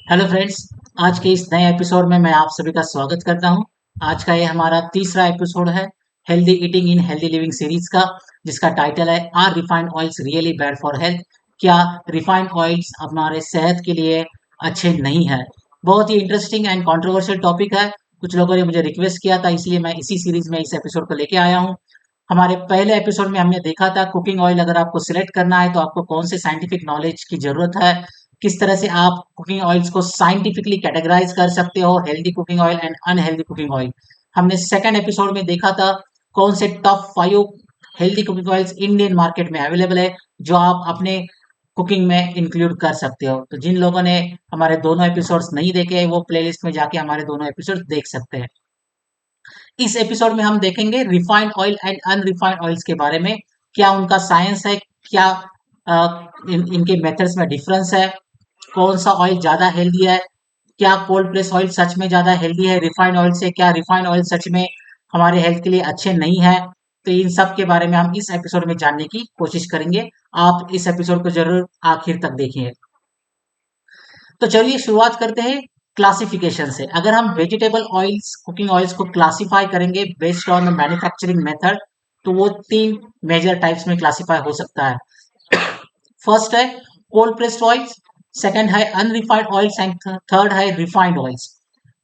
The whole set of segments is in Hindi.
Hello friends. आज के इस नए एपिसोड में मैं आप सभी का स्वागत करता हूं। आज का ये हमारा तीसरा एपिसोड है healthy eating in healthy living series का, जिसका टाइटल है are refined oils really bad for health. क्या रिफाइंड ऑयल्स हमारे सेहत के लिए अच्छे नहीं है। बहुत ही इंटरेस्टिंग एंड कंट्रोवर्शियल टॉपिक है। कुछ लोगों ने मुझे रिक्वेस्ट किया था, इसलिए मैं इसी सीरीज में इस एपिसोड को लेके आया हूँ। हमारे पहले एपिसोड में हमने देखा था कुकिंग ऑयल अगर आपको सिलेक्ट करना है तो आपको कौन से साइंटिफिक नॉलेज की जरूरत है, किस तरह से आप कुकिंग ऑयल्स को साइंटिफिकली कैटेगराइज कर सकते हो, healthy cooking oil and unhealthy cooking oil. हमने सेकंड एपिसोड में देखा था कौन से top 5 healthy cooking oils Indian market में अवेलेबल है, जो आप अपने कुकिंग में इंक्लूड कर सकते हो। तो जिन लोगों ने हमारे दोनों एपिसोड्स नहीं देखे वो प्लेलिस्ट में जाके हमारे दोनों एपिसोड्स देख सकते हैं। इस एपिसोड में हम देखेंगे refined oil and unrefined oils के बारे में। क्या उनका साइंस है, क्या इनके मेथड्स में डिफरेंस है, कौन सा ऑयल ज्यादा हेल्दी है, क्या कोल्ड प्रेस ऑयल सच में ज्यादा हेल्दी है रिफाइंड ऑयल से, क्या रिफाइंड ऑयल सच में हमारे हेल्थ के लिए अच्छे नहीं है। तो इन सब के बारे में हम इस एपिसोड में जानने की कोशिश करेंगे। आप इस एपिसोड को जरूर आखिर तक देखिए। तो चलिए शुरुआत करते हैं क्लासिफिकेशन से। अगर हम वेजिटेबल ऑयल्स कुकिंग ऑयल्स को क्लासिफाई करेंगे बेस्ड ऑन मैन्युफैक्चरिंग मेथड, तो वो तीन मेजर टाइप्स में क्लासिफाई हो सकता है। फर्स्ट है कोल्ड प्रेस्ड ऑयल्स, सेकंड है अनरिफाइंड ऑयल्स एंड थर्ड है refined oils.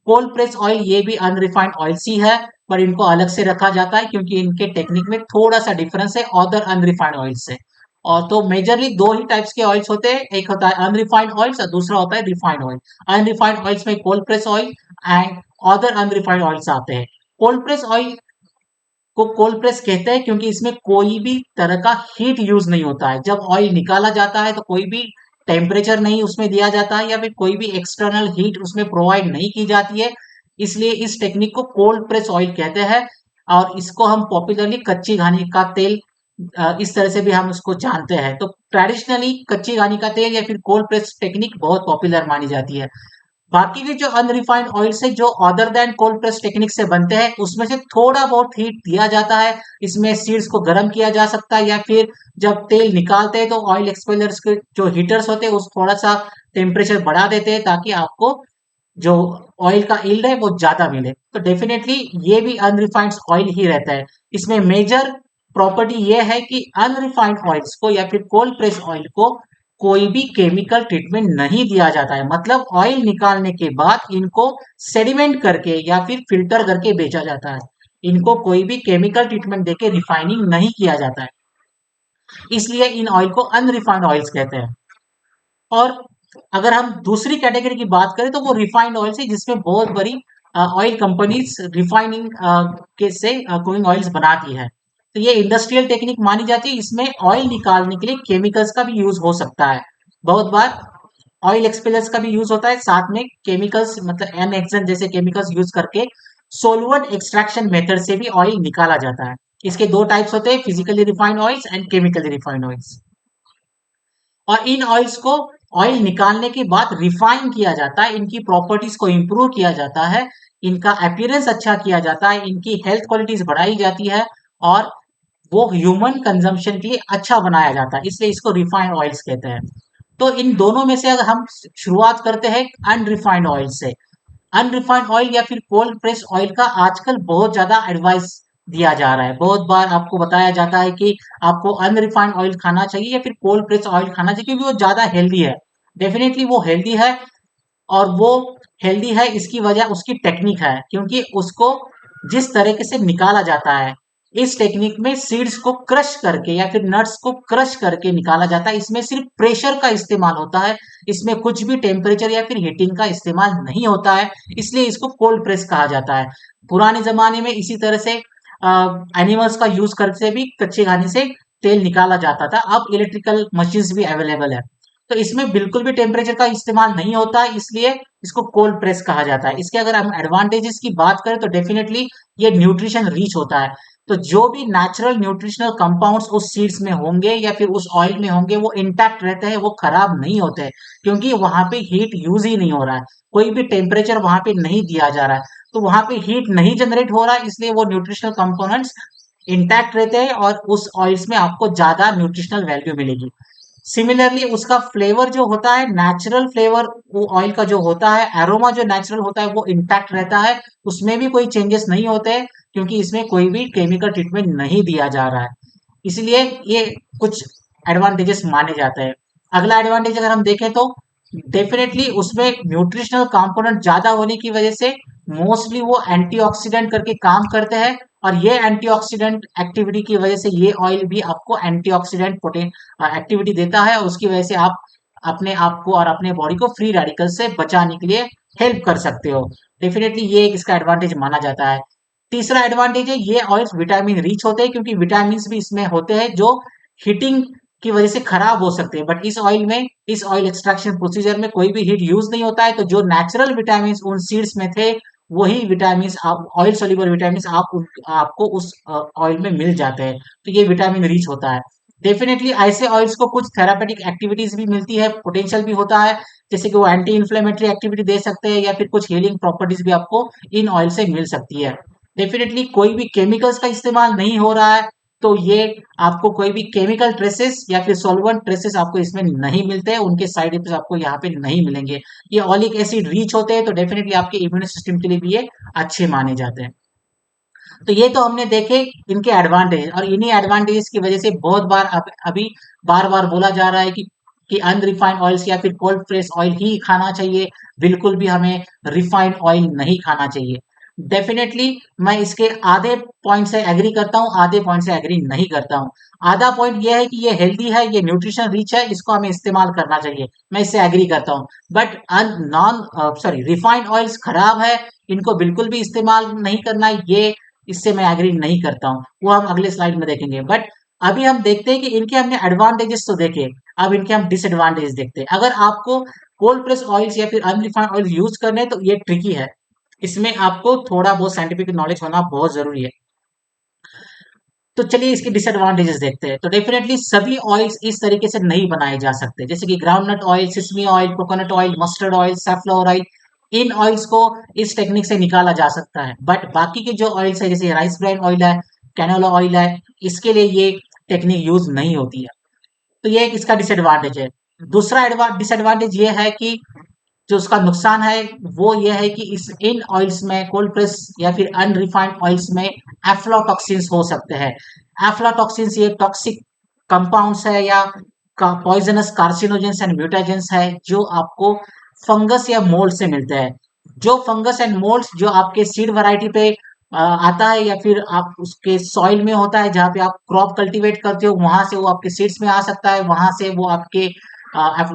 Cold press oil ये भी अनरिफाइंड ऑयल्स ही है, पर इनको अलग से रखा जाता है क्योंकि इनके टेक्निक में थोड़ा सा डिफरेंस है अदर अनरिफाइंड ऑयल से। और तो मेजरली दो ही टाइप्स के ऑयल्स होते हैं, एक होता है अनरिफाइंड ऑयल्स और दूसरा होता है रिफाइंड ऑयल। अनरिफाइंड ऑयल्स में cold press oil and other unrefined oils आते हैं। कोल्ड प्रेस ऑयल को कोल्ड प्रेस कहते हैं क्योंकि इसमें कोई भी तरह का हीट यूज नहीं होता है। जब ऑयल निकाला जाता है तो कोई भी टेम्परेचर नहीं उसमें दिया जाता है या फिर कोई भी एक्सटर्नल हीट उसमें प्रोवाइड नहीं की जाती है। इसलिए इस टेक्निक को कोल्ड प्रेस ऑयल कहते हैं। और इसको हम पॉपुलरली कच्ची घानी का तेल, इस तरह से भी हम उसको जानते हैं। तो ट्रेडिशनली कच्ची घानी का तेल या फिर कोल्ड प्रेस टेक्निक बहुत पॉपुलर मानी जाती है। बाकी के जो अनरिफाइंड ऑयल से जो other than cold press technique से बनते हैं उसमें से थोड़ा बहुत हीट दिया जाता है। इसमें सीड्स को गर्म किया जा सकता है या फिर जब तेल निकालते हैं तो ऑयल एक्सपेलर्स के जो हीटर्स होते हैं उस थोड़ा सा टेम्परेचर बढ़ा देते हैं ताकि आपको जो ऑयल का यील्ड है वो ज्यादा मिले। तो डेफिनेटली ये भी अनरिफाइंड ऑयल ही रहता है। इसमें मेजर प्रॉपर्टी ये है कि अनरिफाइंड ऑयल्स को या फिर कोल्ड प्रेस ऑयल को कोई भी केमिकल ट्रीटमेंट नहीं दिया जाता है। मतलब ऑयल निकालने के बाद इनको सेडिमेंट करके या फिर फिल्टर करके बेचा जाता है। इनको कोई भी केमिकल ट्रीटमेंट देके रिफाइनिंग नहीं किया जाता है। इसलिए इन ऑयल को अनरिफाइंड ऑयल्स कहते हैं। और अगर हम दूसरी कैटेगरी की बात करें तो वो रिफाइंड ऑयल से, जिसमें बहुत बड़ी ऑयल कंपनीज रिफाइनिंग के से कुकिंग ऑयल्स बनाती है। तो ये इंडस्ट्रियल टेक्निक मानी जाती है। इसमें ऑयल निकालने के लिए केमिकल्स का भी यूज हो सकता है। बहुत बार ऑयल एक्सपेलर्स का भी यूज होता है, साथ में केमिकल्स मतलब एन एक्सन जैसे केमिकल्स यूज करके सोलवेंट एक्सट्रैक्शन मेथड से भी ऑयल निकाला जाता है। इसके दो टाइप्स होते हैं, physically refined oils and chemically refined oils. और इन ऑयल्स को ऑयल निकालने के बाद रिफाइन किया जाता है, इनकी प्रॉपर्टीज को इंप्रूव किया जाता है, इनका अपीयरेंस अच्छा किया जाता है, इनकी हेल्थ क्वालिटीज बढ़ाई जाती है और वो ह्यूमन कंजम्पशन के लिए अच्छा बनाया जाता है। इसलिए इसको रिफाइंड ऑयल्स कहते हैं। तो इन दोनों में से अगर हम शुरुआत करते हैं अनरिफाइंड ऑयल से। अनरिफाइंड ऑयल या फिर कोल्ड प्रेस ऑयल का आजकल बहुत ज्यादा एडवाइस दिया जा रहा है। बहुत बार आपको बताया जाता है कि आपको अनरिफाइंड ऑयल खाना चाहिए या फिर कोल्ड प्रेस ऑयल खाना चाहिए क्योंकि वो ज्यादा हेल्दी है। डेफिनेटली वो हेल्दी है। और वो हेल्दी है इसकी वजह उसकी टेक्निक है, क्योंकि उसको जिस तरीके से निकाला जाता है, इस टेक्निक में सीड्स को क्रश करके या फिर नट्स को क्रश करके निकाला जाता है। इसमें सिर्फ प्रेशर का इस्तेमाल होता है, इसमें कुछ भी टेम्परेचर या फिर हीटिंग का इस्तेमाल नहीं होता है। इसलिए इसको कोल्ड प्रेस कहा जाता है। पुराने जमाने में इसी तरह से एनिमल्स का यूज करके भी कच्चे घानी से तेल निकाला जाता था। अब इलेक्ट्रिकल मशीन्स भी अवेलेबल है, तो इसमें बिल्कुल भी टेम्परेचर का इस्तेमाल नहीं होता है, इसलिए इसको कोल्ड प्रेस कहा जाता है। इसके अगर हम एडवांटेजेस की बात करें तो डेफिनेटली ये न्यूट्रिशन रिच होता है। तो जो भी नेचुरल न्यूट्रिशनल कंपाउंड्स उस सीड्स में होंगे या फिर उस ऑयल में होंगे वो इंटैक्ट रहते हैं, वो खराब नहीं होते हैं, क्योंकि वहां पे हीट यूज ही नहीं हो रहा है, कोई भी टेम्परेचर वहां पे नहीं दिया जा रहा है। तो वहां पे हीट नहीं जनरेट हो रहा है, इसलिए वो न्यूट्रिशनल कंपोनेंट्स इंटैक्ट रहते हैं और उस ऑयल्स में आपको ज्यादा न्यूट्रिशनल वैल्यू मिलेगी। सिमिलरली उसका फ्लेवर जो होता है, नेचुरल फ्लेवर वो ऑयल का जो होता है, एरोमा जो नेचुरल होता है वो इंटैक्ट रहता है, उसमें भी कोई चेंजेस नहीं होते, क्योंकि इसमें कोई भी केमिकल ट्रीटमेंट नहीं दिया जा रहा है। इसलिए ये कुछ एडवांटेजेस माने जाते हैं। अगला एडवांटेज अगर हम देखें तो डेफिनेटली उसमें न्यूट्रिशनल कंपोनेंट ज्यादा होने की वजह से मोस्टली वो एंटीऑक्सीडेंट करके काम करते हैं, और ये एंटीऑक्सीडेंट एक्टिविटी की वजह से ये ऑयल भी आपको एंटीऑक्सीडेंट एक्टिविटी देता है, और उसकी वजह से आप अपने आप को और अपने बॉडी को फ्री रेडिकल से बचाने के लिए हेल्प कर सकते हो। डेफिनेटली ये एक इसका एडवांटेज माना जाता है। तीसरा एडवांटेज है, ये ऑयल्स विटामिन रिच होते हैं, क्योंकि विटामिन भी इसमें होते हैं जो हीटिंग की वजह से खराब हो सकते हैं, बट इस ऑयल में, इस ऑयल एक्सट्रैक्शन प्रोसीजर में कोई भी हीट यूज नहीं होता है, तो जो नेचुरल विटामिन उन सीड्स में थे वही विटामिन आप ऑयल सोल्यूबल विटामिन आपको उस ऑयल में मिल जाते हैं, तो ये विटामिन रिच होता है। डेफिनेटली ऐसे ऑयल्स को कुछ थेरापेटिक एक्टिविटीज भी मिलती है, पोटेंशियल भी होता है, जैसे कि वो एंटी इन्फ्लेमेटरी एक्टिविटी दे सकते हैं, या फिर कुछ हीलिंग प्रॉपर्टीज भी आपको इन ऑयल से मिल सकती है। डेफिनेटली कोई भी केमिकल्स का इस्तेमाल नहीं हो रहा है, तो ये आपको कोई भी केमिकल ट्रेसेस या फिर सॉल्वेंट ट्रेसेस आपको इसमें नहीं मिलते हैं, उनके साइड इफेक्ट्स आपको यहाँ पे नहीं मिलेंगे। ये ऑलिक एसिड रिच होते हैं, तो डेफिनेटली आपके इम्यून सिस्टम के लिए भी ये अच्छे माने जाते हैं। तो ये तो हमने देखे इनके एडवांटेज, और इन्हीं एडवांटेजेस की वजह से बहुत बार अभी बार बार बोला जा रहा है कि अनरिफाइंड ऑयल्स या फिर कोल्ड प्रेस ऑयल ही खाना चाहिए, बिल्कुल भी हमें रिफाइंड ऑयल नहीं खाना चाहिए। डेफिनेटली मैं इसके आधे पॉइंट से एग्री करता हूँ, आधे पॉइंट से एग्री नहीं करता हूँ। आधा पॉइंट ये है कि ये हेल्दी है, ये न्यूट्रिशन रिच है, इसको हमें इस्तेमाल करना चाहिए, मैं इससे एग्री करता हूँ। But non sorry refined oils खराब है, इनको बिल्कुल भी इस्तेमाल नहीं करना, ये इससे मैं एग्री नहीं करता हूँ, वो हम अगले स्लाइड में देखेंगे। बट अभी हम देखते हैं कि इनके हमने एडवांटेजेस तो देखे, अब इनके हम डिसएडवांटेज देखते हैं। अगर आपको कोल्ड प्रेस ऑयल्स या फिर अनरिफाइंड ऑयल यूज करने हैं, तो ये ट्रिकी है, इसमें आपको थोड़ा बहुत साइंटिफिक नॉलेज होना बहुत जरूरी है। तो चलिए इसके डिसएडवांटेजेस देखते हैं। तो डेफिनेटली सभी ऑयल्स इस तरीके से नहीं बनाए जा सकते, जैसे कि groundnut oil, sesame oil, coconut oil, mustard oil, safflower oil, इन ऑयल्स को इस टेक्निक से निकाला जा सकता है। बट बाकी के जो ऑयल्स है, जैसे राइस ब्रान ऑयल है, कैनोला ऑयल है, इसके लिए ये टेक्निक यूज नहीं होती है, तो ये एक इसका डिसएडवांटेज है। दूसरा डिसएडवांटेज ये है कि जो उसका नुकसान है वो ये है कि इस इन ऑयल्स में, कोल्ड प्रेस या फिर अनरिफाइंड ऑयल्स में एफ्लाटॉक्सिन्स हो सकते हैं। एफ्लाटॉक्सिन्स ये टॉक्सिक कंपाउंड्स है या पॉइजनस कार्सिनोजेंस एंड म्यूटाजेंस है, जो आपको फंगस या मोल्ड से मिलते हैं। जो फंगस एंड मोल्ड जो आपके सीड वैरायटी पे आता है, या फिर आप उसके सॉइल में होता है जहाँ पे आप क्रॉप कल्टीवेट करते हो, वहां से वो आपके सीड्स में आ सकता है, वहां से वो आपके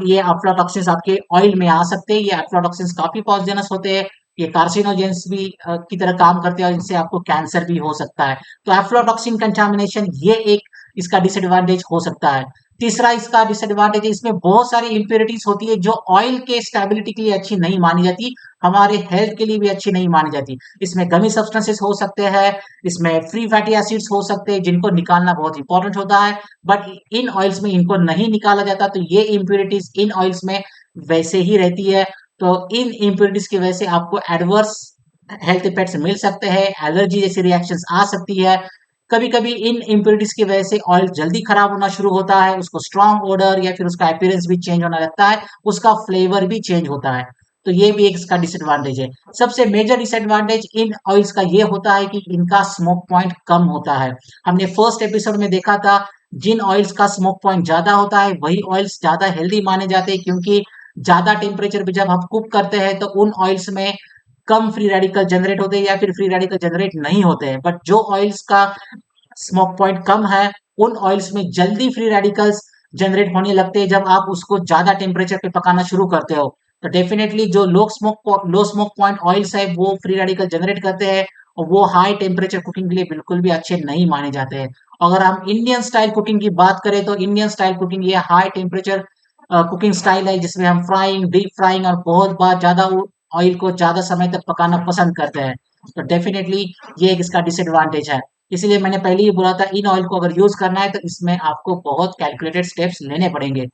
ये अफ्लाटॉक्सिन्स आपके ऑयल में आ सकते हैं। ये अफ्लाटॉक्सिन्स काफी पॉइजनस होते हैं, ये कार्सिनोजेंस भी की तरह काम करते हैं, और इनसे आपको कैंसर भी हो सकता है। तो एफ्लाटॉक्सिन कंटामिनेशन ये एक इसका डिसएडवांटेज हो सकता है। तीसरा इसका डिसएडवांटेज है, इसमें बहुत सारी इंप्योरिटीज होती है जो ऑयल के स्टेबिलिटी के लिए अच्छी नहीं मानी जाती, हमारे हेल्थ के लिए भी अच्छी नहीं मानी जाती। इसमें गमी सब्सटेंसेस हो सकते हैं, इसमें फ्री फैटी एसिड्स हो सकते हैं, जिनको निकालना बहुत इंपॉर्टेंट होता है, बट इन ऑयल्स में इनको नहीं निकाला जाता, तो ये इंप्योरिटीज इन ऑयल्स में वैसे ही रहती है। तो इन इंप्योरिटीज की वजह से आपको एडवर्स हेल्थ इफेक्ट्स मिल सकते हैं, एलर्जी जैसी रिएक्शंस आ सकती है। कभी कभी इन इंप्योरिटीज की वजह से ऑयल जल्दी खराब होना शुरू होता है, उसको स्ट्रॉन्ग ओडर या फिर उसका अपीयरेंस भी चेंज होने लगता है, उसका फ्लेवर भी चेंज होता है। तो ये भी एक इसका डिसएडवांटेज है। सबसे मेजर डिसएडवांटेज इन ऑयल्स का ये होता है कि इनका स्मोक पॉइंट कम होता है। हमने फर्स्ट एपिसोड में देखा था, जिन ऑयल्स का स्मोक पॉइंट ज्यादा होता है वही ऑयल्स ज्यादा हेल्दी माने जाते हैं, क्योंकि ज्यादा टेम्परेचर पे जब हम कुक करते हैं तो उन ऑयल्स में कम फ्री रेडिकल जनरेट होते हैं, या फिर फ्री रेडिकल जनरेट नहीं होते हैं। बट जो ऑयल्स का स्मोक पॉइंट कम है, उन ऑयल्स में जल्दी फ्री रेडिकल्स जनरेट होने लगते हैं जब आप उसको ज्यादा टेम्परेचर पे पकाना शुरू करते हो। तो डेफिनेटली जो लो स्मोक पॉइंट ऑयल्स है वो फ्री रेडिकल जनरेट करते हैं, और वो हाई टेम्परेचर कुकिंग के लिए बिल्कुल भी अच्छे नहीं माने जाते हैं। अगर हम इंडियन स्टाइल कुकिंग की बात करें, तो इंडियन स्टाइल कुकिंग ये हाई टेम्परेचर कुकिंग स्टाइल है, जिसमें हम फ्राइंग, डीप फ्राइंग और बहुत बार ज्यादा ऑयल को ज्यादा समय तक पकाना पसंद करते हैं। तो डेफिनेटली ये एक इसका डिसएडवांटेज है। इसीलिए मैंने पहले ही बोला था, इन ऑयल को अगर यूज करना है तो इसमें आपको बहुत कैलकुलेटेड स्टेप्स लेने पड़ेंगे।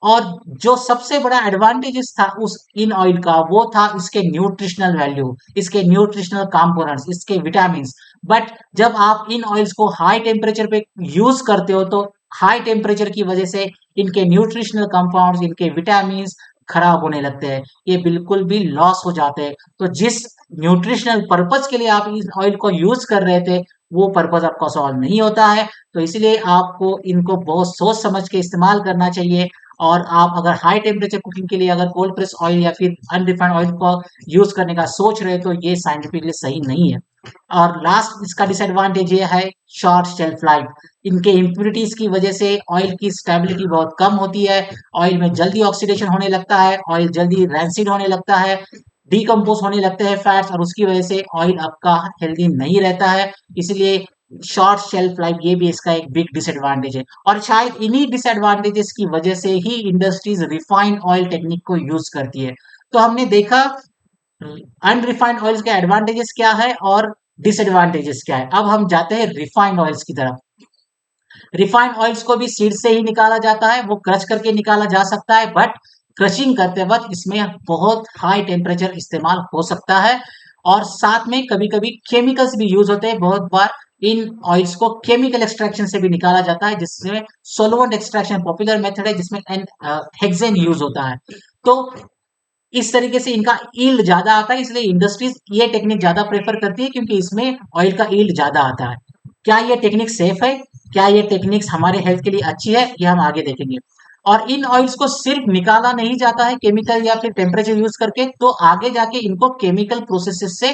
और जो सबसे बड़ा एडवांटेजेस था उस इन ऑयल का, वो था इसके न्यूट्रिशनल वैल्यू, इसके न्यूट्रिशनल कंपोनेंट्स, इसके विटामिन। बट जब आप इन ऑयल्स को हाई टेम्परेचर पे यूज करते हो, तो हाई टेम्परेचर की वजह से इनके न्यूट्रिशनल कंपाउंड्स, इनके विटामिन खराब होने लगते हैं, ये बिल्कुल भी लॉस हो जाते हैं। तो जिस न्यूट्रिशनल पर्पज के लिए आप इस ऑयल को यूज कर रहे थे, वो पर्पज आपका सॉल्व नहीं होता है। तो इसलिए आपको इनको बहुत सोच समझ के इस्तेमाल करना चाहिए। और आप अगर हाई टेम्परेचर कुकिंग के लिए अगर कोल्ड प्रेस ऑयल या फिर अनरिफाइंड ऑयल को यूज करने का सोच रहे, तो ये साइंटिफिकली सही नहीं है। और लास्ट इसका डिसएडवांटेज ये है, शॉर्ट शेल्फ लाइफ। इनके इम्प्यूरिटीज की वजह से ऑयल की स्टेबिलिटी बहुत कम होती है। ऑयल में जल्दी ऑक्सीडेशन होने लगता है, ऑयल जल्दी रैंसिड होने लगता है, डिकम्पोज होने लगते हैं फैट्स, और उसकी वजह से ऑयल आपका हेल्दी नहीं रहता है। इसलिए शॉर्ट शेल्फ लाइफ ये भी इसका एक बिग डिसएडवांटेज है। और शायद इन्हीं डिसएडवांटेजेस की वजह से ही इंडस्ट्रीज रिफाइंड ऑयल टेक्निक को यूज करती है। तो हमने देखा अनरिफाइंड ऑयल्स के एडवांटेजेस क्या है और डिसएडवांटेजेस क्या है। अब हम जाते हैं रिफाइंड ऑयल्स की तरफ। रिफाइंड ऑयल्स को भी सीड से ही निकाला जाता है, वो क्रश करके निकाला जा सकता है, बट क्रशिंग करते वक्त इसमें बहुत हाई टेम्परेचर इस्तेमाल हो सकता है। और साथ में कभी कभी केमिकल्स भी यूज होते हैं। बहुत बार इन ऑयल्स को केमिकल एक्सट्रैक्शन से भी निकाला जाता है, जिसमें सोलवेंट एक्सट्रैक्शन पॉपुलर मेथड है, जिसमें हेक्सेन यूज होता है। तो इस तरीके से इनका ईल्ड ज्यादा आता है, इसलिए इंडस्ट्रीज ये टेक्निक ज्यादा प्रेफर करती है, क्योंकि इसमें ऑयल का ईल्ड ज्यादा आता है। क्या ये टेक्निक सेफ है, क्या ये टेक्निक्स हमारे हेल्थ के लिए अच्छी है, ये हम आगे देखेंगे। और इन ऑयल्स को सिर्फ निकाला नहीं जाता है केमिकल या फिर टेम्परेचर यूज करके, तो आगे जाके इनको केमिकल प्रोसेसेस से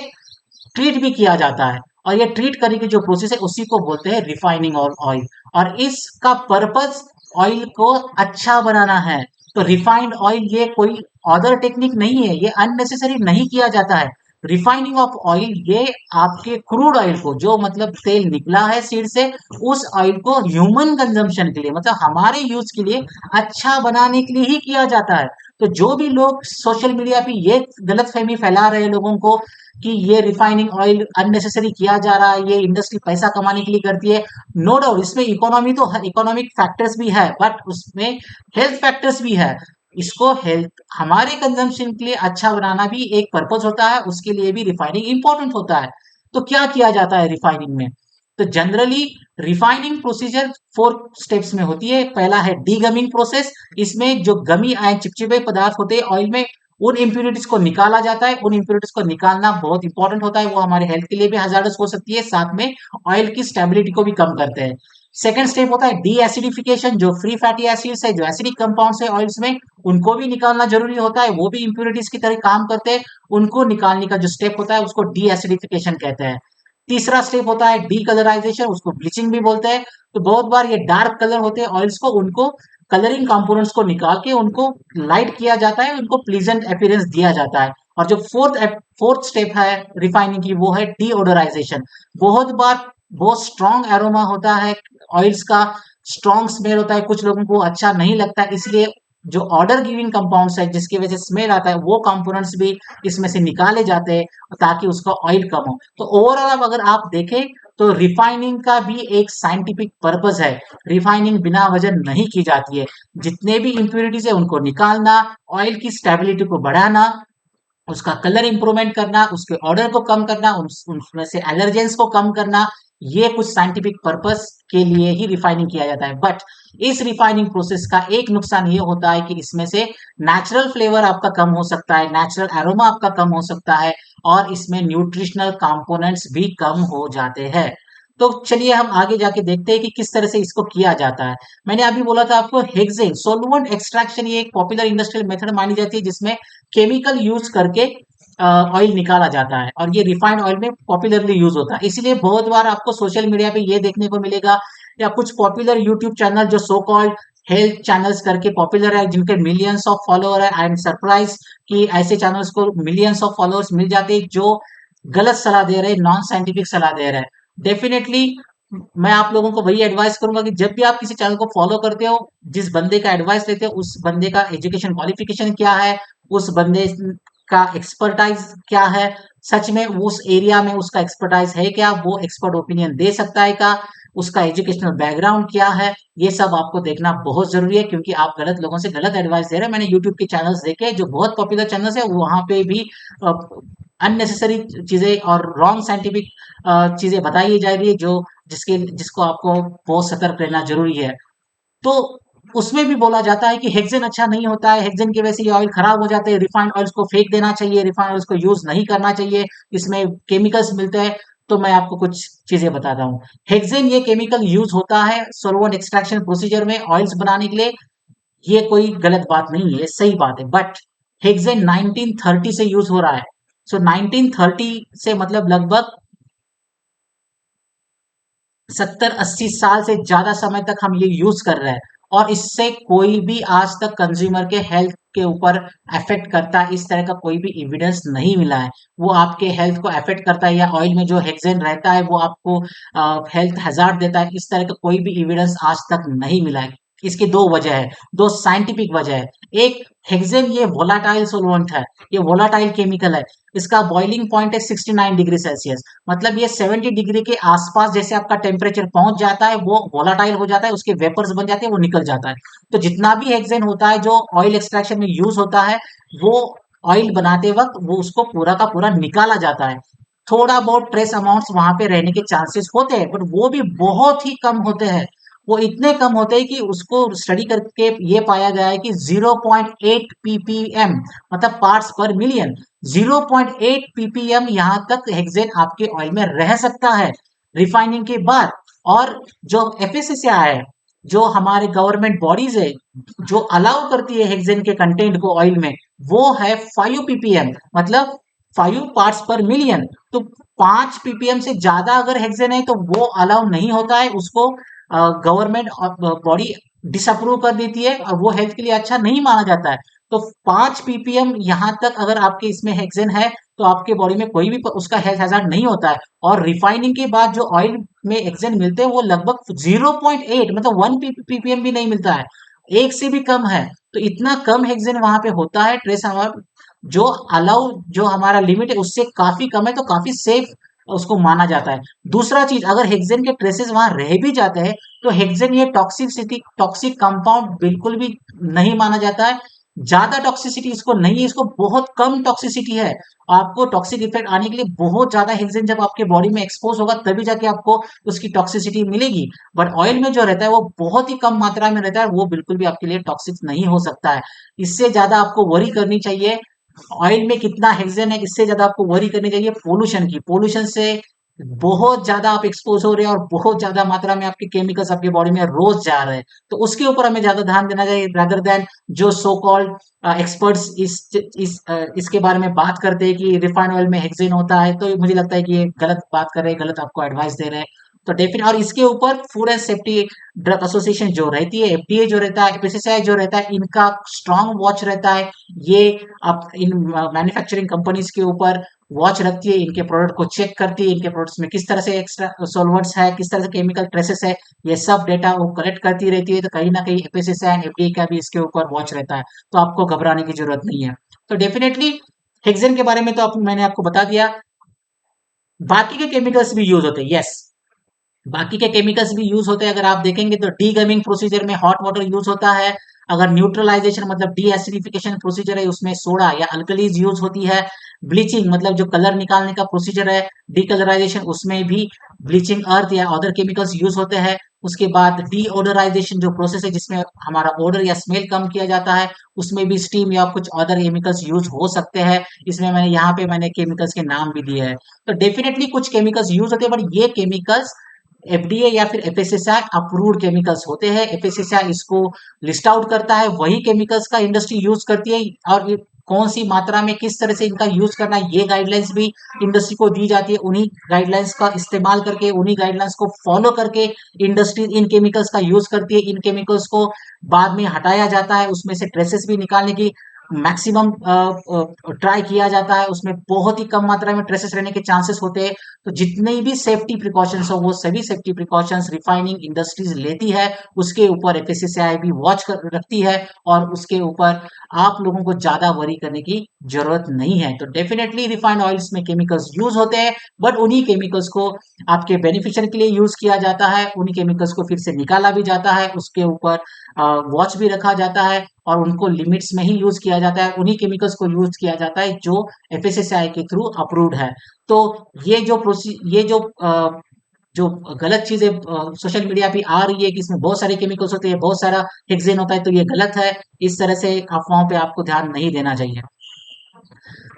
ट्रीट भी किया जाता है। और ये ट्रीट करने की जो प्रोसेस है उसी को बोलते हैं रिफाइनिंग ऑयल। और इसका पर्पज ऑयल को अच्छा बनाना है। तो रिफाइंड ऑयल ये कोई अदर टेक्निक नहीं है, ये अननेसेसरी नहीं किया जाता है। रिफाइनिंग ऑफ ऑयल ये आपके क्रूड ऑयल को, जो मतलब तेल निकला है सीड से, उस ऑयल को ह्यूमन कंजम्पशन के लिए, मतलब हमारे यूज के लिए अच्छा बनाने के लिए ही किया जाता है। तो जो भी लोग सोशल मीडिया पे ये गलतफहमी फैला रहे हैं लोगों को कि ये रिफाइनिंग ऑयल अननेसेसरी किया जा रहा है, ये इंडस्ट्री पैसा कमाने के लिए करती है, नो डाउट इसमें इकोनॉमी तो इकोनॉमिक फैक्टर्स भी है, बट उसमें हेल्थ फैक्टर्स भी है। इसको हेल्थ हमारे कंजम्पशन के लिए अच्छा बनाना भी एक पर्पज होता है, उसके लिए भी रिफाइनिंग इंपॉर्टेंट होता है। तो क्या किया जाता है रिफाइनिंग में? तो जनरली रिफाइनिंग प्रोसीजर 4 स्टेप्स में होती है। पहला है डीगमिंग प्रोसेस। इसमें जो गमी आए चिपचिपे पदार्थ होते हैं ऑयल में, उन इंप्यूरिटीज को निकाला जाता है। उन इंप्यूरिटीज को निकालना बहुत इंपॉर्टेंट होता है, वो हमारे हेल्थ के लिए भी हजार्डस हो सकती है, साथ में ऑयल की स्टेबिलिटी को भी कम करते हैं। सेकेंड स्टेप होता है डी एसिडिफिकेशन। जो फ्री फैटी एसिड्स है, जो एसिडिक कंपाउंड्स है ऑयल्स में, उनको भी निकालना जरूरी होता है, वो भी इंप्यूरिटीज की तरह काम करते हैं। उनको निकालने का जो स्टेप होता है उसको डी एसिडिफिकेशन कहते हैं। तीसरा स्टेप होता है डी कलराइजेशन, उसको ब्लीचिंग भी बोलते हैं। तो बहुत बार ये डार्क कलर होते हैं ऑयल्स को, उनको कलरिंग कंपोनेंट्स को निकाल के उनको लाइट किया जाता है, उनको प्लीजेंट अपीयरेंस दिया जाता है। और जो फोर्थ स्टेप है रिफाइनिंग की, वो है डीओडोराइजेशन। बहुत बार बहुत स्ट्रॉन्ग एरोमा होता है ऑयल्स का, स्ट्रॉन्ग स्मेल होता है, कुछ लोगों को अच्छा नहीं लगता है, इसलिए जो ऑर्डर गिविंग कंपाउंड्स है जिसकी वजह से स्मेल आता है, वो कंपोनेंट्स भी इसमें से निकाले जाते हैं ताकि उसका ऑयल कम हो। तो ओवरऑल अगर आप देखें तो रिफाइनिंग का भी एक साइंटिफिक पर्पस है। रिफाइनिंग बिना वजह नहीं की जाती है। जितने भी इंप्यूरिटीज है उनको निकालना, ऑयल की स्टेबिलिटी को बढ़ाना, उसका कलर इंप्रूवमेंट करना, उसके ऑर्डर को कम करना, उसमें से एलर्जेंस को कम करना, ये कुछ साइंटिफिक पर्पस के लिए ही रिफाइनिंग किया जाता है। बट इस रिफाइनिंग प्रोसेस का एक नुकसान ये होता है कि इसमें से नेचुरल फ्लेवर आपका कम हो सकता है, नेचुरल एरोमा आपका कम हो सकता है, और इसमें न्यूट्रिशनल कंपोनेंट्स भी कम हो जाते हैं। तो चलिए हम आगे जाके देखते हैं कि किस तरह से इसको किया जाता है। मैंने अभी बोला था आपको हेक्सेन सोलवेंट एक्सट्रैक्शन, ये एक पॉपुलर इंडस्ट्रियल मेथड मानी जाती है, जिसमें केमिकल यूज करके ऑयल निकाला जाता है, और ये रिफाइंड ऑयल में पॉपुलरली यूज होता है। इसलिए बहुत बार आपको सोशल मीडिया पे ये देखने को मिलेगा, या कुछ पॉपुलर यूट्यूब चैनल जो सो कॉल्ड हेल्थ चैनल्स करके पॉपुलर है, जिनके मिलियंस ऑफ फॉलोअर है। आई एम सरप्राइज कि ऐसे चैनल्स को मिलियंस ऑफ फॉलोअर्स मिल जाते हैं जो गलत सलाह दे रहे हैं, नॉन साइंटिफिक सलाह दे रहे हैं। डेफिनेटली मैं आप लोगों को वही एडवाइस करूंगा कि जब भी आप किसी चैनल को फॉलो करते हो, जिस बंदे का एडवाइस लेते हो उस बंदे का एजुकेशन क्वालिफिकेशन क्या है, उस बंदे का एक्सपर्टाइज क्या है, सच में उस एरिया में उसका एक्सपर्टाइज है क्या, वो एक्सपर्ट ओपिनियन दे सकता है क्या, उसका एजुकेशनल बैकग्राउंड क्या है, ये सब आपको देखना बहुत जरूरी है। क्योंकि आप गलत लोगों से गलत एडवाइस दे रहे हैं। मैंने यूट्यूब के चैनल्स देखे जो बहुत पॉपुलर चैनल्स है, वहां पे भी अननेसेसरी चीजें और रॉन्ग साइंटिफिक चीजें बताई जा रही है, जो जिसको आपको बहुत सतर्क रहना जरूरी है। तो उसमें भी बोला जाता है कि हेक्सेन अच्छा नहीं होता है, हेक्सेन की वजह से ये ऑयल खराब हो जाते हैं, रिफाइंड ऑयल्स को फेंक देना चाहिए, रिफाइंड ऑयल्स को यूज नहीं करना चाहिए, इसमें केमिकल्स मिलते हैं। तो मैं आपको कुछ चीजें बताता हूँ। हेक्सेन ये केमिकल यूज होता है सॉल्वेंट एक्सट्रैक्शन प्रोसीजर में ऑयल्स बनाने के लिए। ये कोई गलत बात नहीं है, सही बात है, बट हेक्सेन 1930 से यूज हो रहा है। सो 1930 से मतलब लगभग 70-80 साल से ज्यादा समय तक हम ये यूज कर रहे हैं, और इससे कोई भी आज तक कंज्यूमर के हेल्थ के ऊपर अफेक्ट करता है इस तरह का कोई भी एविडेंस नहीं मिला है। वो आपके हेल्थ को अफेक्ट करता है या ऑयल में जो हेक्सेन रहता है वो आपको हेल्थ हैजार्ड देता है, इस तरह का कोई भी एविडेंस आज तक नहीं मिला है। इसकी दो वजह है, दो साइंटिफिक वजह है। एक, हेक्सेन ये वोलाटाइल सोलवेंट है, ये वोलाटाइल केमिकल है। इसका बॉइलिंग पॉइंट है 69 डिग्री सेल्सियस, मतलब ये 70 डिग्री के आसपास जैसे आपका टेम्परेचर पहुंच जाता है वो वोलाटाइल हो जाता है, उसके वेपर्स बन जाते हैं, वो निकल जाता है। तो जितना भी हेक्सेन होता है जो ऑयल एक्सट्रैक्शन में यूज होता है, वो ऑयल बनाते वक्त वो उसको पूरा का पूरा निकाला जाता है। थोड़ा बहुत ट्रेस अमाउंट्स वहां पे रहने के चांसेस होते हैं, बट वो भी बहुत ही कम होते हैं। वो इतने कम होते हैं कि उसको स्टडी करके ये पाया गया है कि 0.8 ppm, मतलब पार्ट्स पर मिलियन, 0.8 ppm यहाँ तक हेक्सेन आपके ऑयल में रह सकता है रिफाइनिंग के बाद। और जो एफएसएसआई है, जो हमारे गवर्नमेंट बॉडीज है, जो अलाउ करती है हेक्सेन के कंटेंट को ऑयल में, वो है 5 ppm, मतलब 5 पार्ट्स पर मिलियन। तो 5 ppm से ज्यादा अगर हेक्सेन है तो वो अलाउ नहीं होता है, उसको गवर्नमेंट बॉडी डिसअप्रूव कर देती है और वो हेल्थ के लिए अच्छा नहीं माना जाता है। तो 5 ppm यहाँ तक अगर आपके इसमें हेक्सेन है तो आपके बॉडी में कोई भी उसका हेल्थ हैजार्ड नहीं होता है। और रिफाइनिंग के बाद जो ऑयल में हेक्सेन मिलते हैं वो लगभग 0.8, मतलब 1 ppm भी नहीं मिलता है, एक से भी कम है। तो इतना कम हेक्सेन वहां पे होता है ट्रेस अमाउंट, जो अलाउ, जो हमारा लिमिट है उससे काफी कम है, तो काफी सेफ उसको माना जाता है। दूसरा चीज, अगर हेक्सेन के ट्रेसेस वहां रह भी जाते हैं तो हेक्सेन ये टॉक्सिसिटी, टॉक्सिक कंपाउंड बिल्कुल भी नहीं माना जाता है। ज्यादा टॉक्सिसिटी इसको नहीं है, इसको बहुत कम टॉक्सिसिटी है। आपको टॉक्सिक इफेक्ट आने के लिए बहुत ज्यादा हेक्सेन जब आपके बॉडी में एक्सपोज होगा तभी जाके आपको उसकी टॉक्सिसिटी मिलेगी। बट ऑयल में जो रहता है वो बहुत ही कम मात्रा में रहता है, वो बिल्कुल भी आपके लिए टॉक्सिक नहीं हो सकता है। इससे ज्यादा आपको वरी करनी चाहिए ऑयल में कितना हेक्सेन है, इससे ज्यादा आपको वरी करनी चाहिए पोल्यूशन की। पोल्यूशन से बहुत ज्यादा आप एक्सपोज हो रहे हैं और बहुत ज्यादा मात्रा में आपके केमिकल्स आपके बॉडी में रोज जा रहे हैं, तो उसके ऊपर हमें ज्यादा ध्यान देना चाहिए रादर देन जो सो कॉल्ड एक्सपर्ट्स इसके बारे में बात करते हैं कि रिफाइंड ऑयल में हेक्सेन होता है। तो मुझे लगता है कि ये गलत बात कर रहे हैं, गलत आपको एडवाइस दे रहे हैं। तो डेफिनेट, और इसके ऊपर food and safety drug association जो रहती है, एफडीए जो रहता है, एफएसएसआई जो रहता है, इनका स्ट्रांग वॉच रहता है। ये अब इन मैन्युफैक्चरिंग कंपनीज के ऊपर वॉच रखती है, इनके प्रोडक्ट को चेक करती है, इनके प्रोडक्ट्स में किस तरह से एक्स्ट्रा सॉल्वेंट्स है, किस तरह से केमिकल ट्रेसेस है, ये सब डेटा वो कलेक्ट करती रहती है। तो कहीं ना कहीं एफएसएसआई एंड एफडीए का भी इसके ऊपर वॉच रहता है, तो आपको घबराने की जरूरत नहीं है। तो डेफिनेटली हेक्सेन के बारे में तो मैंने आपको बता दिया। बाकी के केमिकल्स भी यूज होते हैं, यस, बाकी के केमिकल्स भी यूज होते हैं। अगर आप देखेंगे तो डीगमिंग प्रोसीजर में हॉट वाटर यूज होता है। अगर न्यूट्रलाइजेशन मतलब डी एसिडिफिकेशन प्रोसीजर है, उसमें सोडा या अल्कलीज यूज होती है। ब्लीचिंग मतलब जो कलर निकालने का प्रोसीजर है, डीकलराइजेशन, उसमें भी ब्लीचिंग अर्थ या अदर केमिकल्स यूज होते हैं। उसके बाद डीओडराइजेशन जो प्रोसेस है जिसमें हमारा ओडर या स्मेल कम किया जाता है, उसमें भी स्टीम या कुछ अदर केमिकल्स यूज हो सकते हैं। इसमें मैंने यहाँ पे मैंने केमिकल्स के नाम भी दिए हैं। तो डेफिनेटली कुछ केमिकल्स यूज होते हैं, बट ये केमिकल्स एफडीए या फिर एफएसएसआई अप्रूव्ड केमिकल्स होते हैं। एफएसएसआई इसको लिस्ट आउट करता है, वही केमिकल्स का इंडस्ट्री यूज करती है, और ये कौन सी मात्रा में किस तरह से इनका यूज करना है ये गाइडलाइंस भी इंडस्ट्री को दी जाती है। उन्हीं गाइडलाइंस का इस्तेमाल करके, उन्हीं गाइडलाइंस को फॉलो करके इंडस्ट्री इन केमिकल्स का यूज करती है। इन केमिकल्स को बाद में हटाया जाता है, उसमें से ट्रेसेस भी निकालने की मैक्सिमम ट्राई किया जाता है, उसमें बहुत ही कम मात्रा में ट्रेसेस रहने के चांसेस होते हैं। तो जितनी भी सेफ्टी प्रिकॉशंस हो वो सभी सेफ्टी प्रिकॉशंस रिफाइनिंग इंडस्ट्रीज लेती है, उसके ऊपर एफएसएसआई भी वॉच रखती है, और उसके ऊपर आप लोगों को ज्यादा वरी करने की जरूरत नहीं है। तो डेफिनेटली रिफाइंड ऑयल्स में केमिकल्स यूज होते हैं, बट उन्हीं केमिकल्स को आपके बेनिफिशियल के लिए यूज किया जाता है, उन्हीं केमिकल्स को फिर से निकाला भी जाता है, उसके ऊपर वॉच भी रखा जाता है, और उनको लिमिट्स में ही यूज किया जाता है। उन्हीं केमिकल्स को यूज किया जाता है जो एफएसएसआई के थ्रू अप्रूव्ड है। तो ये जो जो गलत चीजें सोशल मीडिया पे आ रही है कि इसमें बहुत सारे केमिकल्स होते हैं, बहुत सारा हेक्सेन होता है, तो ये गलत है। इस तरह से अफवाहों पे आपको ध्यान नहीं देना चाहिए।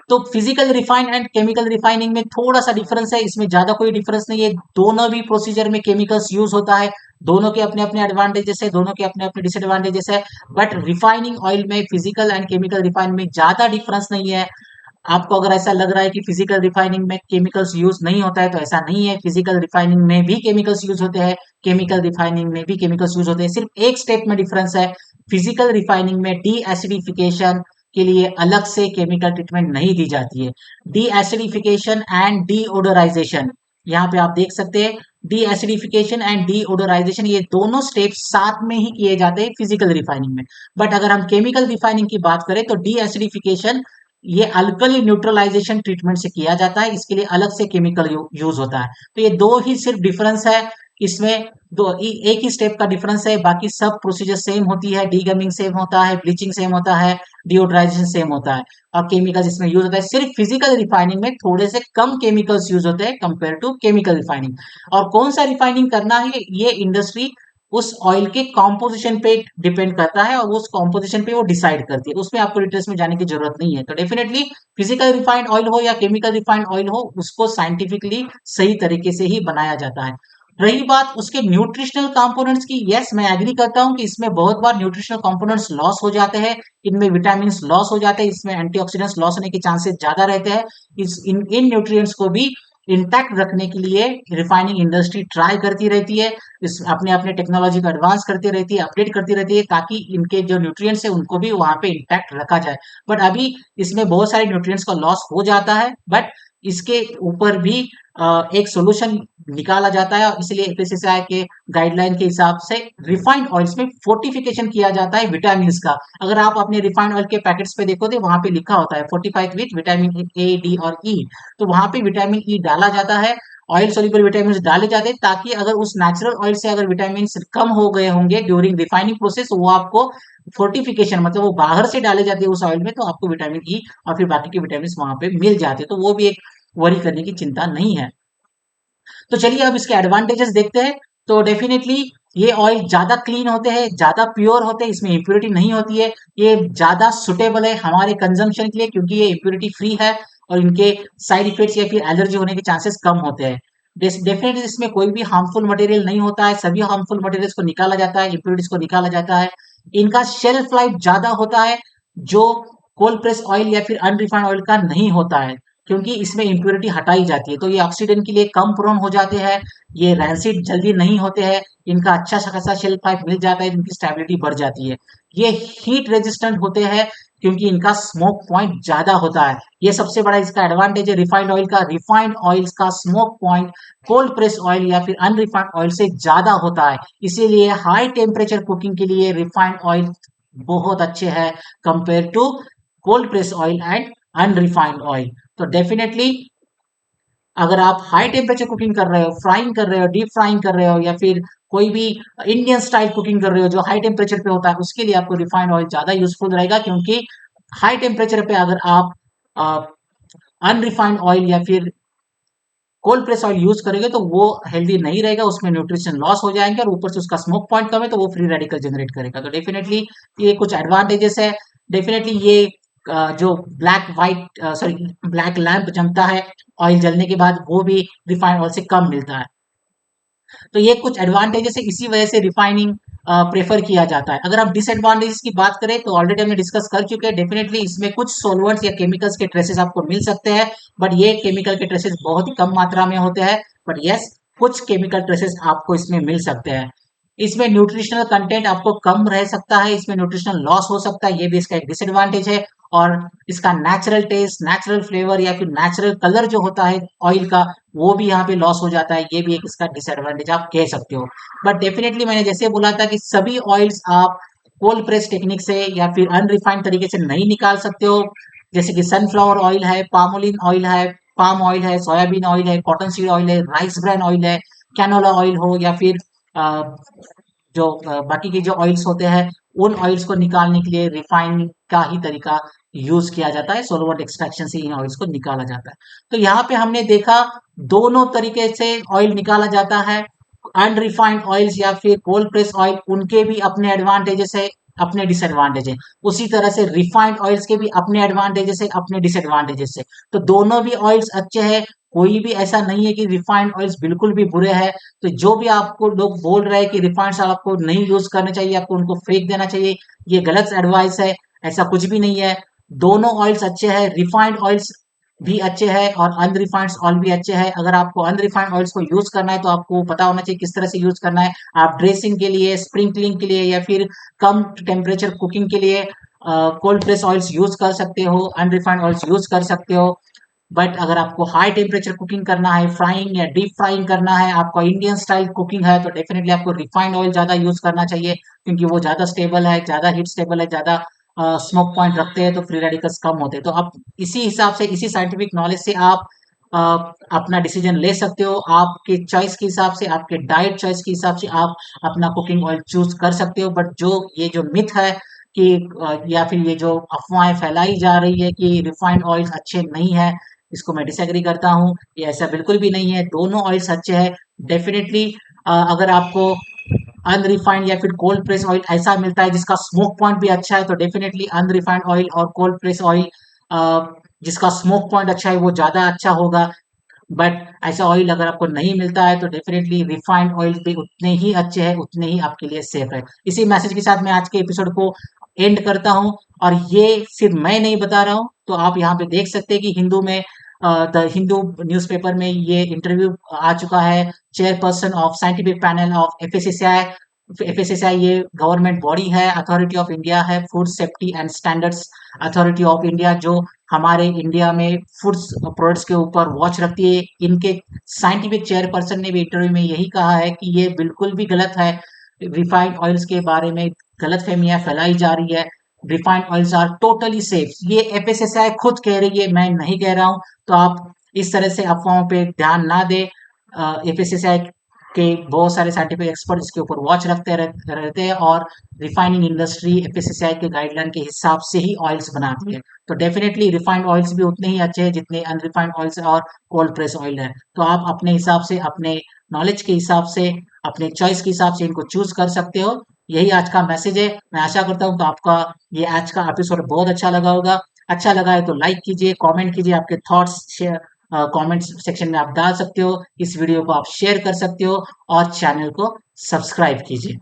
तो physical refine and chemical refining में थोड़ा सा डिफरेंस है, इसमें ज्यादा कोई डिफरेंस नहीं है। दोनों भी प्रोसीजर में केमिकल्स यूज होता है, दोनों के अपने अपने एडवांटेजेस है, दोनों के अपने अपने डिसएडवांटेजेस है। बट रिफाइनिंग ऑयल में फिजिकल एंड केमिकल रिफाइन में ज्यादा डिफरेंस नहीं है। आपको अगर ऐसा लग रहा है कि फिजिकल रिफाइनिंग में केमिकल्स यूज नहीं होता है, तो ऐसा नहीं है। फिजिकल रिफाइनिंग में भी केमिकल्स यूज होते हैं, केमिकल रिफाइनिंग में भी केमिकल्स यूज होते हैं, सिर्फ एक स्टेप में डिफरेंस है। फिजिकल रिफाइनिंग में डी एसिडिफिकेशन के लिए अलग से केमिकल ट्रीटमेंट नहीं दी जाती है। डी एसिडिफिकेशन एंड डीओडोराइजेशन, यहाँ पे आप देख सकते हैं, डी एसिडिफिकेशन एंड डीओडोराइजेशन ये दोनों स्टेप साथ में ही किए जाते हैं फिजिकल रिफाइनिंग में। बट अगर हम केमिकल रिफाइनिंग की बात करें तो डी एसिडिफिकेशन ये अल्कली न्यूट्रलाइजेशन ट्रीटमेंट से किया जाता है, इसके लिए अलग से केमिकल यूज होता है। तो ये दो ही सिर्फ डिफरेंस है इसमें, एक ही स्टेप का डिफरेंस है, बाकी सब प्रोसीजर सेम होती है। डीगमिंग सेम होता है, ब्लीचिंग सेम होता है, डिओड्राइजेशन सेम होता है, और केमिकल्स इसमें यूज होता है। सिर्फ फिजिकल रिफाइनिंग में थोड़े से कम केमिकल्स यूज होते हैं कंपेयर टू केमिकल रिफाइनिंग। और कौन सा रिफाइनिंग करना है ये इंडस्ट्री उस ऑयल के कॉम्पोजिशन पे डिपेंड करता है, और उस कॉम्पोजिशन पे वो डिसाइड करती है, उसमें आपको डिटेल्स में जाने की जरूरत नहीं है। तो डेफिनेटली फिजिकल रिफाइंड ऑयल हो या केमिकल रिफाइंड ऑयल हो, उसको साइंटिफिकली सही तरीके से ही बनाया जाता है। रही बात उसके न्यूट्रिशनल कंपोनेंट्स की, यस मैं एग्री करता हूं कि इसमें बहुत बार न्यूट्रिशनल कंपोनेंट्स लॉस हो जाते हैं, इनमें विटामिन लॉस हो जाते हैं, इसमें एंटीऑक्सीडेंट्स लॉस होने के चांसेस ज्यादा रहते हैं। इन न्यूट्रिएंट्स को भी इंटैक्ट रखने के लिए रिफाइनिंग इंडस्ट्री ट्राई करती रहती है, इस अपने अपने टेक्नोलॉजी को एडवांस करती रहती है, अपडेट करती रहती है, ताकि इनके जो न्यूट्रिएंट्स है उनको भी वहां पे इंटैक्ट रखा जाए। बट अभी इसमें बहुत सारे न्यूट्रिएंट्स का लॉस हो जाता है, बट इसके ऊपर भी एक सोल्यूशन निकाला जाता है, और इसलिए एफएसएसआई के गाइडलाइन के हिसाब से रिफाइंड ऑयल्स में फोर्टिफिकेशन किया जाता है विटामिन का। अगर आप अपने रिफाइंड ऑयल के पैकेट्स पे देखो तो वहां पे लिखा होता है fortified with vitamin A, D और ई। तो वहां पे विटामिन ई डाला जाता है, ऑयल सोल्यूबल विटामिन डाले जाते हैं, ताकि अगर उस नेचुरल ऑयल से अगर विटामिन कम हो गए होंगे ड्यूरिंग रिफाइनिंग प्रोसेस, वो आपको फोर्टिफिकेशन मतलब वो बाहर से डाले जाते हैं उस ऑयल में, तो आपको विटामिन ई और फिर बाकी के विटामिन वहां पे मिल जाते हैं, तो वो भी एक वरी करने की चिंता नहीं है। तो चलिए अब इसके एडवांटेजेस देखते हैं। तो डेफिनेटली ये ऑयल ज्यादा क्लीन होते हैं, ज्यादा प्योर होते हैं, इसमें इंप्योरिटी नहीं होती है, ये ज्यादा सुटेबल है हमारे कंजम्पशन के लिए, क्योंकि ये इंप्योरिटी फ्री है, और इनके साइड इफेक्ट्स या फिर एलर्जी होने के चांसेस कम होते हैं। डेफिनेटली इसमें कोई भी हार्मफुल मटेरियल नहीं होता है, सभी हार्मफुल मटेरियल्स को निकाला जाता है, इंप्योरिटीज को निकाला जाता है। इनका शेल्फ लाइफ ज्यादा होता है, जो कोल्ड प्रेस ऑयल या फिर अनरिफाइंड ऑयल का नहीं होता है, क्योंकि इसमें इंप्योरिटी हटाई जाती है, तो ये ऑक्सीडेंट के लिए कम प्रोन हो जाते हैं, ये रैंसिड जल्दी नहीं होते हैं, इनका अच्छा खासा शेल्फ लाइफ मिल जाता है, इनकी स्टेबिलिटी बढ़ जाती है। ये हीट रेजिस्टेंट होते हैं, क्योंकि इनका स्मोक पॉइंट ज्यादा होता है, ये सबसे बड़ा इसका एडवांटेज है रिफाइंड ऑयल का। रिफाइंड ऑयल का smoke point cold press oil या फिर अनरिफाइंड ऑयल से ज्यादा होता है, इसीलिए हाई टेम्परेचर कुकिंग के लिए रिफाइंड ऑयल बहुत अच्छे हैं compare to cold press oil and unrefined oil. तो डेफिनेटली अगर आप हाई टेम्परेचर कुकिंग कर रहे हो, फ्राइंग कर रहे हो, डीप फ्राइंग कर रहे हो, या फिर कोई भी इंडियन स्टाइल कुकिंग कर रहे हो जो हाई टेम्परेचर पे होता है, उसके लिए आपको रिफाइंड ऑयल ज्यादा यूजफुल रहेगा, क्योंकि हाई टेम्परेचर पे अगर आप अनरिफाइंड ऑयल या फिर कोल्ड प्रेस ऑयल यूज करेंगे तो वो हेल्दी नहीं रहेगा, उसमें न्यूट्रिशन लॉस हो जाएंगे, और ऊपर से उसका स्मोक पॉइंट कम है, तो वो फ्री रेडिकल जनरेट करेगा। तो डेफिनेटली ये कुछ एडवांटेजेस है। डेफिनेटली ये जो black white sorry black lamp जमता है ऑयल जलने के बाद, वो भी रिफाइंड ऑयल से कम मिलता है। तो ये कुछ एडवांटेजेस है, इसी वजह से रिफाइनिंग प्रेफर किया जाता है। अगर आप डिसएडवांटेजेस की बात करें तो ऑलरेडी हमने डिस्कस कर चुके हैं। डेफिनेटली इसमें कुछ सॉल्वेंट्स या केमिकल्स के ट्रेसेस आपको मिल सकते हैं, बट ये केमिकल के ट्रेसेस बहुत ही कम मात्रा में होते हैं, बट यस कुछ केमिकल ट्रेसेस आपको इसमें मिल सकते हैं। इसमें न्यूट्रिशनल कंटेंट आपको कम रह सकता है, इसमें न्यूट्रिशनल लॉस हो सकता है, ये भी इसका एक डिसएडवांटेज है। और इसका नेचुरल टेस्ट, नेचुरल फ्लेवर या फिर नेचुरल कलर जो होता है ऑयल का, वो भी यहाँ पे लॉस हो जाता है, ये भी एक इसका डिसएडवांटेज आप कह सकते हो। बट डेफिनेटली मैंने जैसे बोला था कि सभी ऑयल्स आप कोल्ड प्रेस टेक्निक से या फिर अनरिफाइंड तरीके से नहीं निकाल सकते हो। जैसे कि सनफ्लावर ऑयल है, पामोलिन ऑयल है, पाम ऑयल है, सोयाबीन ऑयल है, कॉटन सीड ऑयल है, राइस ब्रान ऑयल है, कैनोला ऑयल हो, या फिर जो बाकी के जो ऑयल्स होते हैं उन ऑयल्स को निकालने के लिए रिफाइन का ही तरीका यूज किया जाता है। सोलवेंट एक्सट्रैक्शन से इन ऑयल्स को निकाला जाता है। तो यहाँ पे हमने देखा दोनों तरीके से ऑयल निकाला जाता है। अनरिफाइंड ऑयल्स या फिर कोल्ड प्रेस ऑयल, उनके भी अपने एडवांटेजेस है, अपने डिसएडवांटेज है। उसी तरह से रिफाइंड ऑयल्स के भी अपने एडवांटेजेस है, अपने डिसएडवांटेजेस है। तो दोनों भी ऑयल्स अच्छे हैं, कोई भी ऐसा नहीं है कि रिफाइंड ऑयल्स बिल्कुल भी बुरे हैं। तो जो भी आपको लोग बोल रहे हैं कि रिफाइंड ऑयल आपको नहीं यूज करना चाहिए, आपको उनको फेंक देना चाहिए, ये गलत एडवाइस है। ऐसा कुछ भी नहीं है। दोनों ऑयल्स अच्छे हैं, रिफाइंड ऑयल्स भी अच्छे हैं और अनरिफाइंड ऑयल भी अच्छे हैं। अगर आपको अनरिफाइंड ऑयल्स को यूज करना है तो आपको पता होना चाहिए किस तरह से यूज करना है। आप ड्रेसिंग के लिए, स्प्रिंकलिंग के लिए या फिर कम टेम्परेचर कुकिंग के लिए कोल्ड प्रेस ऑयल्स यूज कर सकते हो, अनरिफाइंड ऑयल्स यूज कर सकते हो। बट अगर आपको हाई टेम्परेचर कुकिंग करना है, फ्राइंग या डीप फ्राइंग करना है, आपका इंडियन स्टाइल कुकिंग है, तो डेफिनेटली आपको रिफाइंड ऑयल ज्यादा यूज करना चाहिए, क्योंकि वो ज्यादा स्टेबल है, ज्यादा हीट स्टेबल है, ज्यादा स्मोक पॉइंट रखते हैं, तो फ्री रेडिकल्स कम होते हैं। तो आप इसी हिसाब से, इसी साइंटिफिक नॉलेज से आप अ, अपना डिसीजन ले सकते हो। आपके चॉइस के हिसाब से, आपके डाइट चॉइस के हिसाब से आप अपना कुकिंग ऑयल चूज कर सकते हो। बट जो ये जो मिथ है कि या फिर ये जो अफवाहें फैलाई जा रही है कि रिफाइंड ऑयल अच्छे नहीं है, इसको मैं डिसएग्री करता हूँ। ये ऐसा बिल्कुल भी नहीं है, दोनों ऑयल्स अच्छे हैं। डेफिनेटली अगर आपको अनरिफाइंड या फिर कोल्ड प्रेस ऑयल ऐसा मिलता है जिसका स्मोक पॉइंट भी अच्छा है, तो डेफिनेटली अनरिफाइंड ऑयल और कोल्ड प्रेस ऑयल जिसका स्मोक पॉइंट अच्छा है वो ज्यादा अच्छा होगा। बट ऐसा ऑयल अगर आपको नहीं मिलता है तो डेफिनेटली रिफाइंड ऑयल भी उतने ही अच्छे हैं, उतने ही आपके लिए सेफ है। इसी मैसेज के साथ मैं आज के एपिसोड को एंड करता हूं। और ये सिर्फ मैं नहीं बता रहा हूं, तो आप यहाँ पे देख सकते हैं कि हिंदू में, द हिंदू न्यूज़पेपर में ये इंटरव्यू आ चुका है। Chairperson of scientific panel of FSSI, FSSI ये गवर्नमेंट बॉडी है, अथॉरिटी ऑफ इंडिया है, food safety and standards authority of India, जो हमारे इंडिया में फूड्स प्रोडक्ट्स के ऊपर वॉच रखती है। इनके साइंटिफिक चेयरपर्सन ने भी इंटरव्यू में यही कहा है कि ये बिल्कुल भी गलत है, रिफाइंड ऑयल्स के बारे में गलत फहमियां फैलाई जा रही है। Refined oils are totally safe, ये एफएसएसआई खुद कह रही है, मैं नहीं कह रहा हूं। तो आप इस तरह से अफवाहों पे ध्यान ना दें। एफएसएसआई के बहुत सारे साइंटिफिक एक्सपर्ट इसके ऊपर वॉच रहते हैं, और रिफाइनिंग इंडस्ट्री एफएसएसआई के गाइडलाइन के हिसाब से ही ऑयल्स बनाती है। तो डेफिनेटली रिफाइंड ऑयल्स भी उतने ही अच्छे हैं जितने अनरिफाइंड ऑयल्स और कोल्ड प्रेस ऑयल है। तो आप अपने हिसाब से, अपने नॉलेज के हिसाब से, अपने चॉइस के हिसाब से इनको चूज कर सकते हो। यही आज का मैसेज है। मैं आशा करता हूँ कि आपका ये आज का एपिसोड बहुत अच्छा लगा होगा। अच्छा लगा है तो लाइक कीजिए, कमेंट कीजिए, आपके थॉट्स शेयर कमेंट सेक्शन में आप डाल सकते हो। इस वीडियो को आप शेयर कर सकते हो और चैनल को सब्सक्राइब कीजिए।